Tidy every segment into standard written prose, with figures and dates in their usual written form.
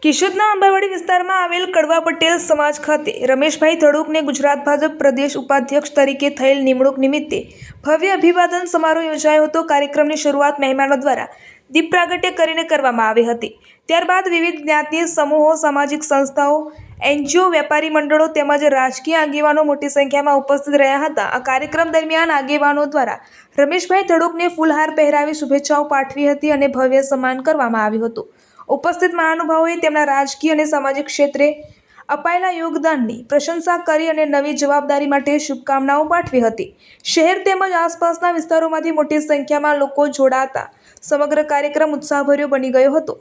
કિશોદના આંબાવાડી વિસ્તારમાં આવેલ કડવા પટેલ સમાજ ખાતે રમેશભાઈ ધડુકને ગુજરાત ભાજપ પ્રદેશ ઉપાધ્યક્ષ તરીકે થયેલ નિમણૂક નિમિત્તે ભવ્ય અભિવાદન સમારોહ યોજાયો હતો। કાર્યક્રમની શરૂઆત મહેમાનો દ્વારા દીપ પ્રાગટ્ય કરીને કરવામાં આવી હતી। ત્યારબાદ વિવિધ જ્ઞાતિ સમૂહો, સામાજિક સંસ્થાઓ, એનજીઓ, વેપારી મંડળો તેમજ રાજકીય આગેવાનો મોટી સંખ્યામાં ઉપસ્થિત રહ્યા હતા। આ કાર્યક્રમ દરમિયાન આગેવાનો દ્વારા રમેશભાઈ ધડુકને ફૂલહાર પહેરાવી શુભેચ્છાઓ પાઠવી હતી અને ભવ્ય સન્માન કરવામાં આવ્યું હતું। ઉપસ્થિત મહાનુભાવોએ તેમના રાજકીય અને સામાજિક ક્ષેત્રે અપાયેલા યોગદાનની પ્રશંસા કરી અને નવી જવાબદારી માટે શુભકામનાઓ પાઠવી હતી। શહેર તેમજ આસપાસના વિસ્તારોમાંથી મોટી સંખ્યામાં લોકો જોડાતા સમગ્ર કાર્યક્રમ ઉત્સાહભર્યો બની ગયો હતો।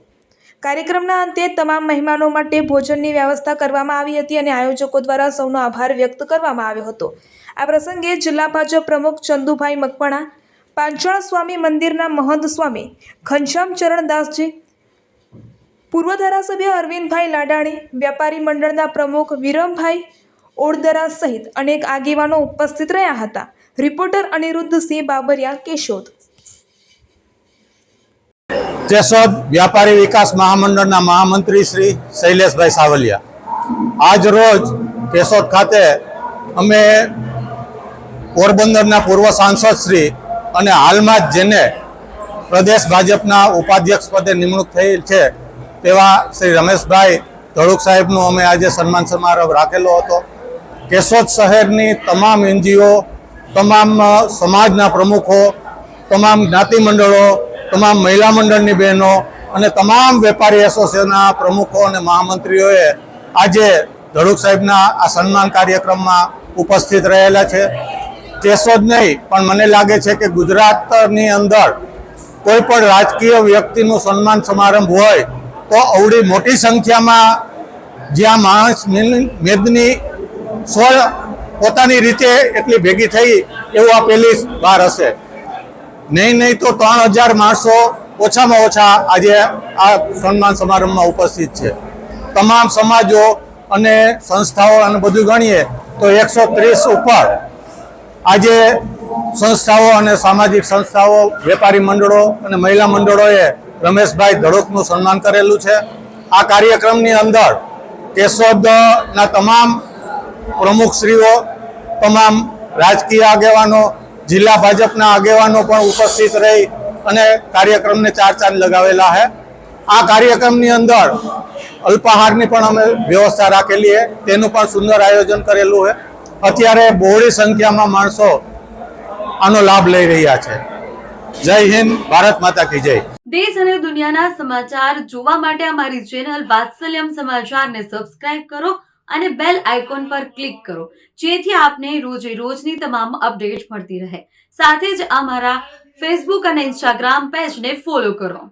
કાર્યક્રમના અંતે તમામ મહેમાનો માટે ભોજનની વ્યવસ્થા કરવામાં આવી હતી અને આયોજકો દ્વારા સૌનો આભાર વ્યક્ત કરવામાં આવ્યો હતો। આ પ્રસંગે જિલ્લા ભાજપ પ્રમુખ ચંદુભાઈ મકવાણા, પાંચાળ સ્વામી મંદિરના મહંત સ્વામી ઘનશ્યામ ચરણદાસજી, પૂર્વ ધારાસભ્ય અરવિંદભાઈ લાડાણી, વેપારી મંડળના પ્રમુખ વિરમભાઈ ઓડદરા સહિત અનેક આગેવાનો ઉપસ્થિત રહ્યા હતા। રિપોર્ટર અનિરુદ્ધસિંહ બાબરિયા, કેશોદ। કેશોદ વ્યાપારી વિકાસ મહામંડળના મહામંત્રી શ્રી શૈલેષભાઈ સાવલિયા, આજ રોજ કેશોદ ખાતે અમે પોરબંદરના પૂર્વ સાંસદ શ્રી અને હાલમાં જ જેને પ્રદેશ ભાજપના ઉપાધ્યક્ષ પદે નિમણૂક થયેલ છે તેવા શ્રી રમેશભાઈ ધડુક સાહેબનો અમે આજે સન્માન સમારોહ રાખેલો હતો। કેશોદ શહેરની તમામ એનજીઓ, તમામ સમાજના પ્રમુખો, તમામ જ્ઞાતિ મંડળો, તમામ મહિલા મંડળની બહેનો અને તમામ વેપારી એસોસિએશનના પ્રમુખો અને મહામંત્રીઓએ આજે ધડુક સાહેબના આ સન્માન કાર્યક્રમમાં ઉપસ્થિત રહેલા છે। કેશોદ નહીં પણ મને લાગે છે કે ગુજરાતની અંદર કોઈ પણ રાજકીય વ્યક્તિનું સન્માન સમારંભ હોય તો અવળી મોટી સંખ્યામાં જ્યાં માણસ મેદની સ્વ પોતાની રીતે એટલી ભેગી થઈ એવું આ પહેલી વાર હશે। નહીં તો 3000 માણસો ઓછામાં ઓછા આજે આ સન્માન સમારંભમાં ઉપસ્થિત છે। તમામ સમાજો અને સંસ્થાઓ અને બધું ગણીએ તો 130 ઉપર આજે સંસ્થાઓ અને સામાજિક સંસ્થાઓ, વેપારી મંડળો અને મહિલા મંડળોએ રમેશભાઈ ધડુકનું સન્માન કરેલું છે। આ કાર્યક્રમની અંદર કેશોદના તમામ પ્રમુખશ્રીઓ, તમામ રાજકીય આગેવાનો, જિલ્લા ભાજપના આગેવાનો પણ ઉપસ્થિત રહી અને કાર્યક્રમને ચાર ચાંદ લગાવેલા છે। આ કાર્યક્રમની અંદર અલ્પાહારની પણ અમે વ્યવસ્થા રાખેલી છે, તેનું પણ સુંદર આયોજન કરેલું છે। અત્યારે બહોળી સંખ્યામાં માણસો આનો લાભ લઈ રહ્યા છે। જય હિન્દ, ભારત માતા કી જય। દેશ અને દુનિયાના સમાચાર જોવા માટે અમારી ચેનલ વાત્સલ્યમ સમાચારને સબસ્ક્રાઇબ કરો અને બેલ આઇકોન પર ક્લિક કરો, જેથી આપને રોજે રોજની તમામ અપડેટ મળતી રહે। સાથે જ અમારા ફેસબુક અને ઇન્સ્ટાગ્રામ પેજને ફોલો કરો।